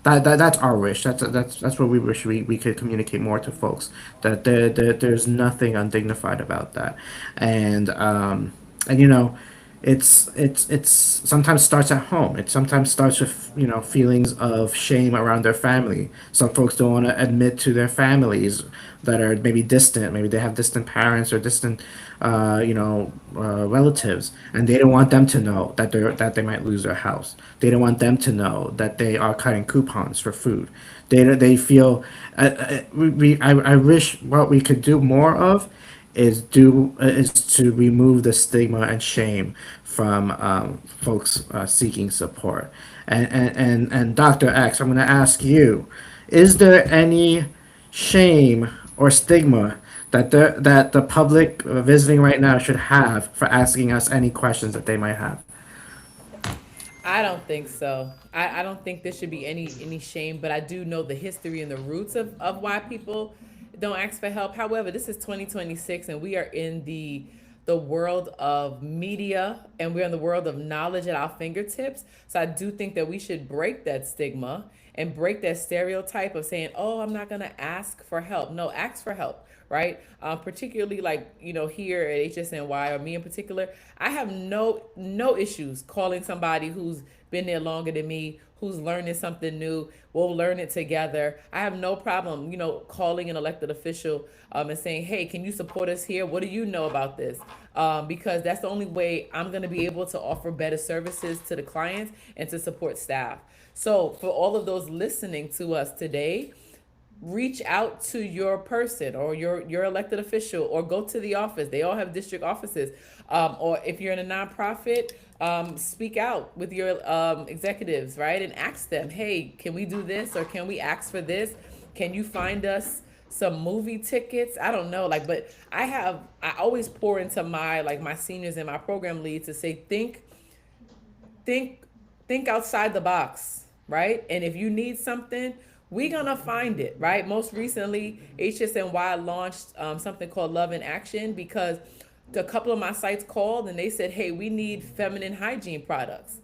that's our wish. That's what we wish we could communicate more to folks. That there's nothing undignified about that, and it's sometimes starts at home. It sometimes starts with feelings of shame around their family. Some folks don't want to admit to their families that are maybe distant. Maybe they have distant parents or distant relatives, and they don't want them to know that they might lose their house. They don't want them to know that they are cutting coupons for food. They feel I wish what we could do more of is to remove the stigma and shame from folks seeking support. And Dr. X, I'm going to ask you: is there any shame or stigma that the public visiting right now should have for asking us any questions that they might have? I don't think so. I don't think there should be any shame, but I do know the history and the roots of why people don't ask for help. However, this is 2026 and we are in the world of media and we're in the world of knowledge at our fingertips. So I do think that we should break that stigma and break that stereotype of saying, oh, I'm not going to ask for help. No, ask for help, right? Particularly like, here at HSNY or me in particular, I have no issues calling somebody who's been there longer than me, who's learning something new. We'll learn it together. I have no problem, calling an elected official and saying, hey, can you support us here? What do you know about this? Because that's the only way I'm going to be able to offer better services to the clients and to support staff. So for all of those listening to us today, reach out to your person or your elected official, or go to the office. They all have district offices. Or if you're in a nonprofit, speak out with your executives, right? And ask them, hey, can we do this, or can we ask for this? Can you find us some movie tickets? I don't know. Like, but I always pour into my seniors and my program lead to say, think think outside the box, right? And if you need something, we're gonna find it, right? Most recently, HSNY launched something called Love in Action, because a couple of my sites called and they said, hey, we need feminine hygiene products.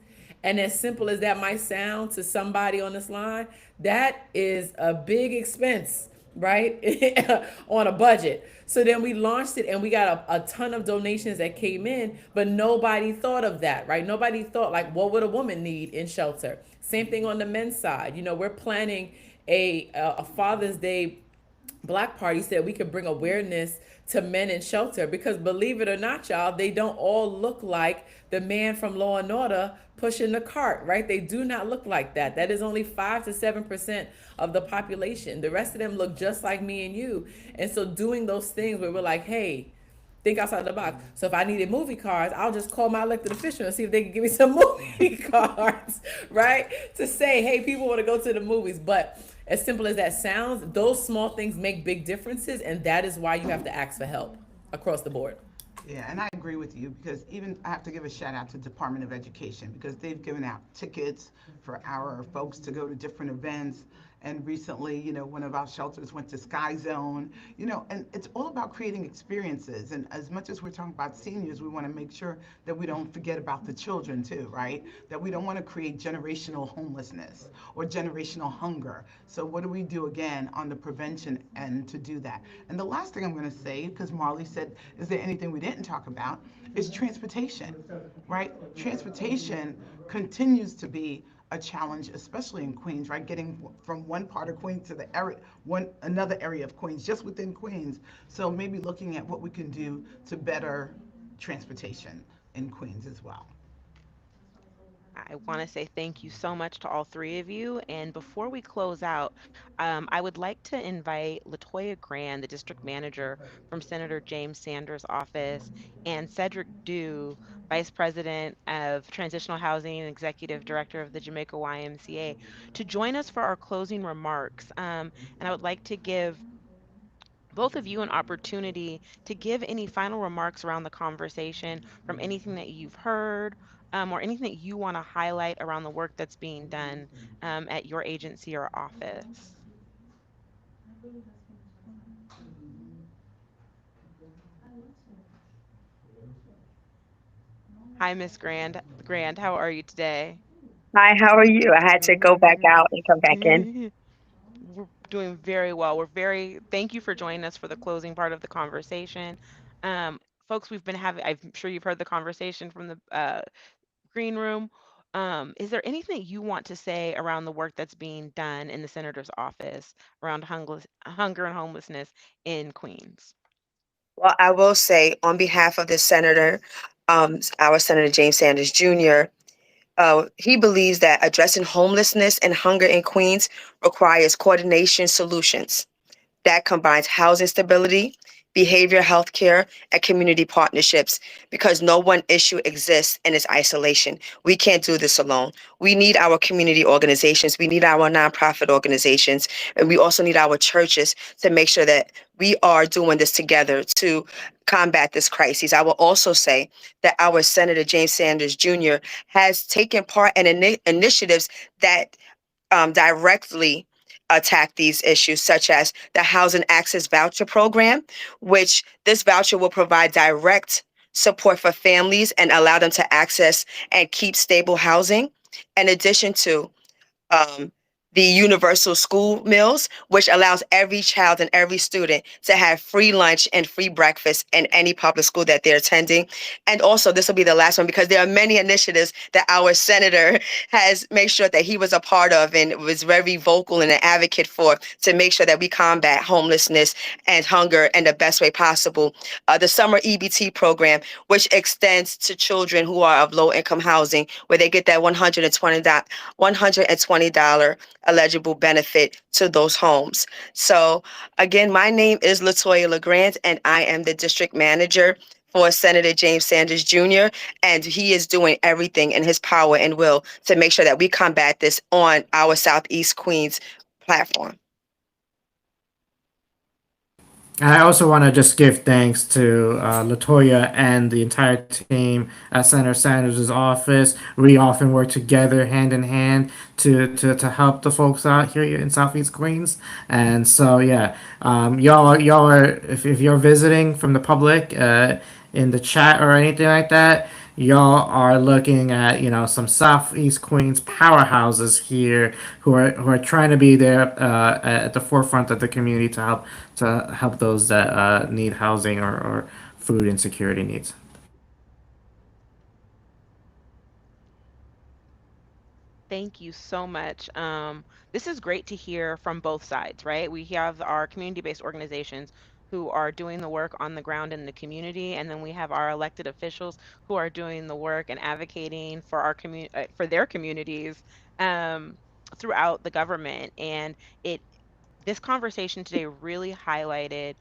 And as simple as that might sound to somebody on this line, that is a big expense, right? On a budget. So then we launched it and we got a ton of donations that came in, but nobody thought of that, right? Nobody thought, like, what would a woman need in shelter? Same thing on the men's side. You know, we're planning a Father's Day Black party so that we could bring awareness to men in shelter, because believe it or not, y'all, they don't all look like the man from Law and Order pushing the cart, right? They do not look like that. That is only 5 to 7% of the population. The rest of them look just like me and you. And so doing those things where we're like, hey, think outside the box. So if I needed movie cards, I'll just call my elected official and see if they can give me some movie cards, right? To say, hey, people want to go to the movies. But as simple as that sounds, those small things make big differences, and that is why you have to ask for help across the board. Yeah, and I agree with you, because even I have to give a shout out to Department of Education, because they've given out tickets for our folks to go to different events. And recently, one of our shelters went to Sky Zone, and it's all about creating experiences. And as much as we're talking about seniors, we want to make sure that we don't forget about the children too, right? That we don't want to create generational homelessness or generational hunger. So what do we do again on the prevention end to do that? And the last thing I'm going to say, because Marley said, is there anything we didn't talk about, is transportation, right? Transportation continues to be a challenge, especially in Queens, right? Getting from one part of Queens to the area, another area of Queens, just within Queens. So maybe looking at what we can do to better transportation in Queens as well. I want to say thank you so much to all three of you. And before we close out, I would like to invite Latoya Grand, the district manager from Senator James Sanders' office, and Cedric Dew, vice president of Transitional Housing and executive director of the Jamaica YMCA, to join us for our closing remarks. And I would like to give both of you an opportunity to give any final remarks around the conversation from anything that you've heard, or anything that you want to highlight around the work that's being done at your agency or office. Hi, Miss Grand. Grand, how are you today? Hi, how are you? I had to go back out and come back in. We're doing very well. Thank you for joining us for the closing part of the conversation. Um, Folks, we've been having, I'm sure you've heard the conversation from the green room. Is there anything you want to say around the work that's being done in the senator's office around hunger and homelessness in Queens? Well, I will say on behalf of the senator, our Senator James Sanders Jr., he believes that addressing homelessness and hunger in Queens requires coordination solutions that combines housing stability, behavioral health care, and community partnerships, because no one issue exists in its isolation. We can't do this alone. We need our community organizations, we need our nonprofit organizations, and we also need our churches to make sure that we are doing this together to combat this crisis. I will also say that our Senator James Sanders Jr. has taken part in initiatives that directly attack these issues, such as the Housing Access Voucher Program, which this voucher will provide direct support for families and allow them to access and keep stable housing, in addition to um, the universal school meals, which allows every child and every student to have free lunch and free breakfast in any public school that they're attending. And also, this will be the last one, because there are many initiatives that our senator has made sure that he was a part of and was very vocal and an advocate for, to make sure that we combat homelessness and hunger in the best way possible. The summer EBT program, which extends to children who are of low income housing, where they get that $120 eligible benefit to those homes. So again, my name is Latoya LeGrand, and I am the district manager for Senator James Sanders Jr., and he is doing everything in his power and will to make sure that we combat this on our Southeast Queens platform. And I also want to just give thanks to Latoya and the entire team at Senator Sanders' office. We often work together hand in hand to help the folks out here in Southeast Queens. And so, yeah, y'all are, if you're visiting from the public in the chat or anything like that, y'all are looking at some Southeast Queens powerhouses here who are trying to be there at the forefront of the community to help those that need housing or food insecurity needs. Thank you so much. This is great to hear from both sides, right? We have our community-based organizations who are doing the work on the ground in the community, and then we have our elected officials who are doing the work and advocating for our for their communities um, throughout the government. And it this conversation today really highlighted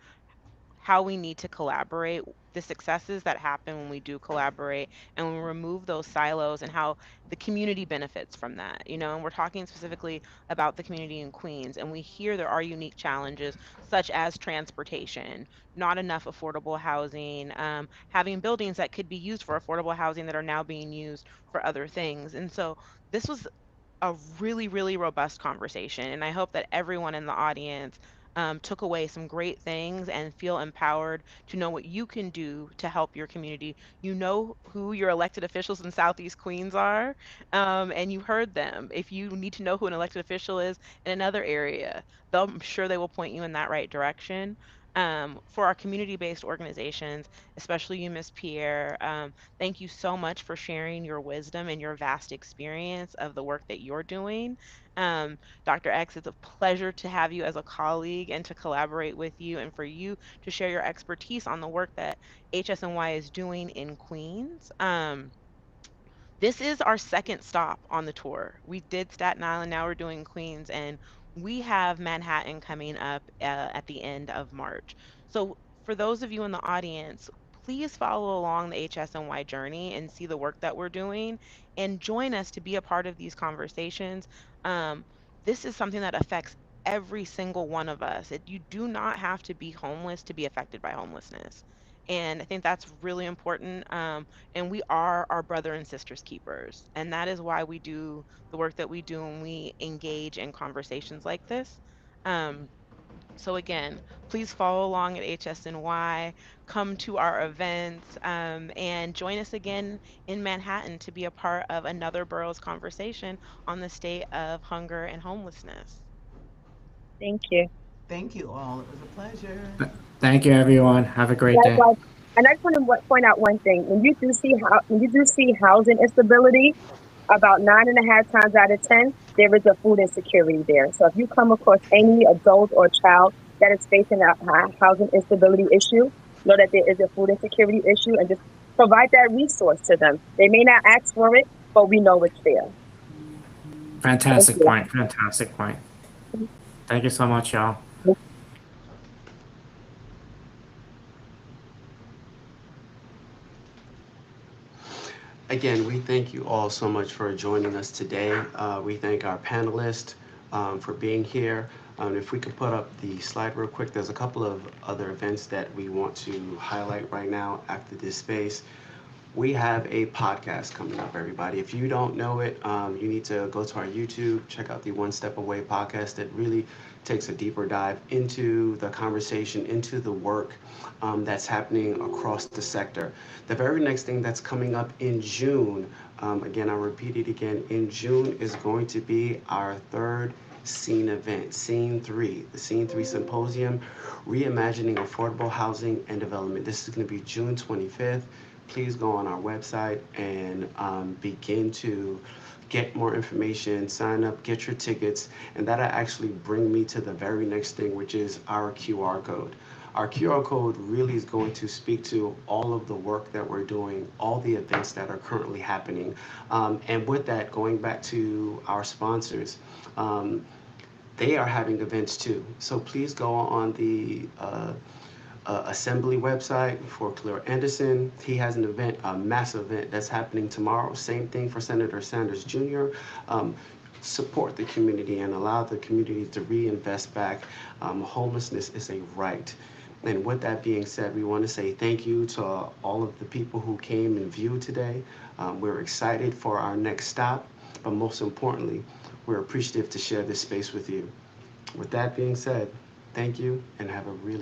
how we need to collaborate, the successes that happen when we do collaborate and we remove those silos and how the community benefits from that, and we're talking specifically about the community in Queens, and we hear there are unique challenges such as transportation, not enough affordable housing, having buildings that could be used for affordable housing that are now being used for other things. And so this was a really, really robust conversation. And I hope that everyone in the audience took away some great things and feel empowered to know what you can do to help your community. You know who your elected officials in Southeast Queens are, and you heard them. If you need to know who an elected official is in another area, I'm sure they will point you in that right direction. For our community-based organizations, especially you, Miss Pierre, thank you so much for sharing your wisdom and your vast experience of the work that you're doing. Dr. X, it's a pleasure to have you as a colleague and to collaborate with you and for you to share your expertise on the work that HSNY is doing in Queens. This is our second stop on the tour. We did Staten Island, now we're doing Queens, and we have Manhattan coming up at the end of March. So, for those of you in the audience, please follow along the HSNY journey and see the work that we're doing and join us to be a part of these conversations. Um, this is something that affects every single one of us. You do not have to be homeless to be affected by homelessness. And I think that's really important. And we are our brother and sisters keepers. And that is why we do the work that we do and we engage in conversations like this. Um, so again, please follow along at HSNY, come to our events, and join us again in Manhattan to be a part of another borough's conversation on the state of hunger and homelessness. Thank you. Thank you all. It was a pleasure. Thank you, everyone. Have a great day. Likewise. And I just want to point out one thing. When you do see housing instability, about 9.5 times out of 10, there is a food insecurity there. So if you come across any adult or child that is facing a housing instability issue, know that there is a food insecurity issue and just provide that resource to them. They may not ask for it, but we know it's there. Thank Fantastic you. point. Fantastic point. Thank you so much, y'all. Again, we thank you all so much for joining us today. We thank our panelists for being here. If we could put up the slide real quick, there's a couple of other events that we want to highlight right now after this space. We have a podcast coming up, everybody. If you don't know it, you need to go to our YouTube, check out the One Step Away podcast that really takes a deeper dive into the conversation, into the work that's happening across the sector. The very next thing that's coming up in June, again, I'll repeat it again, in June is going to be our third Scene event, Scene 3, the Scene 3 Symposium, Reimagining Affordable Housing and Development. This is going to be June 25th. Please go on our website and begin to get more information, sign up, get your tickets, and that'll actually bring me to the very next thing, which is our QR code. Our QR code really is going to speak to all of the work that we're doing, all the events that are currently happening. And with that, going back to our sponsors, they are having events too. So please go on the Assembly website for Khaleel Anderson. He has an event, a massive event that's happening tomorrow. Same thing for Senator Sanders Jr. Support the community and allow the community to reinvest back. Homelessness is a right. And with that being said, we want to say thank you to all of the people who came and viewed today. We're excited for our next stop, but most importantly, we're appreciative to share this space with you. With that being said, thank you and have a really